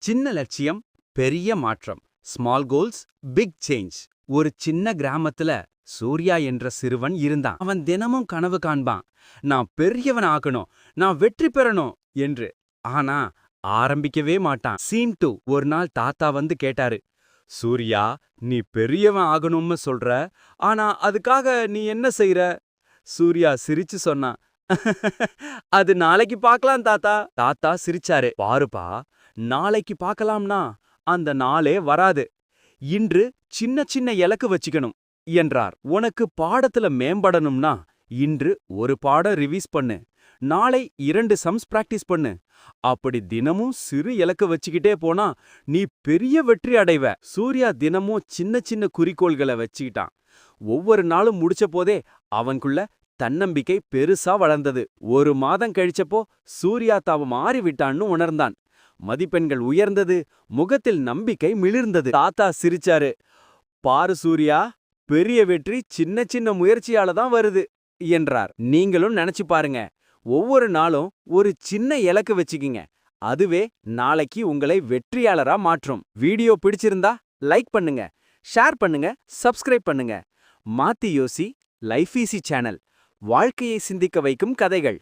சின்ன லட்சியம் பெரிய மாற்றம். Small goals big change. ஒரு சின்ன கிராமத்துல சூர்யா என்ற சிறுவன் இருந்தான். அவன் தினமும் கனவு காண்பான். நான் பெரியவன் ஆகணும், நான் வெற்றி பெறணும் என்று. ஆனா ஆரம்பிக்கவே மாட்டான். சீன் 2. ஒரு நாள் தாத்தா வந்து கேட்டாரு, சூர்யா, நீ பெரியவன் ஆகணும்னு சொல்ற, ஆனா அதுக்காக நீ என்ன செய்ற? சூர்யா சிரிச்சு சொன்னான், அது நாளைக்கு பார்க்கலாம் தாத்தா. தாத்தா சிரிச்சாரு. பாருப்பா, நாளைக்கு பார்க்கலாம்னா அந்த நாளே வராது. இன்று சின்ன சின்ன இலக்கு வச்சுக்கணும் என்றார். உனக்கு பாடத்துல மேம்படணும்னா இன்று ஒரு பாடம் ரிவைஸ் பண்ணு, நாளை 2 சம்ஸ் பிராக்டிஸ் பண்ணு. அப்படி தினமும் சிறு இலக்கு வச்சுக்கிட்டே போனா நீ பெரிய வெற்றி அடைவ. சூர்யா தினமும் சின்ன சின்ன குறிக்கோள்களை வச்சுக்கிட்டான். ஒவ்வொரு நாளும் முடிச்ச போதே அவனுக்குள்ள தன்னம்பிக்கை பெருசா வளர்ந்தது. ஒரு மாதம் கழிச்சப்போ சூர்யா தாவ மாறிவிட்டான்னு உணர்ந்தான். மதிப்பெண்கள் உயர்ந்தது, முகத்தில் நம்பிக்கை மிளிர்ந்தது. தாத்தா சிரிச்சாரு. பாரு சூர்யா, பெரிய வெற்றி சின்ன சின்ன முயற்சியால தான் வருது என்றார். நீங்களும் நினைச்சு பாருங்க. ஒவ்வொரு நாளும் ஒரு சின்ன இலக்கு வச்சுக்கிங்க. அதுவே நாளைக்கு உங்களை வெற்றியாளரா மாற்றும். வீடியோ பிடிச்சிருந்தா லைக் பண்ணுங்க, ஷேர் பண்ணுங்க, சப்ஸ்கிரைப் பண்ணுங்க. மாத்தி யோசி லைஃப் ஈஸி சேனல். வாழ்க்கையை சிந்திக்க வைக்கும் கதைகள்.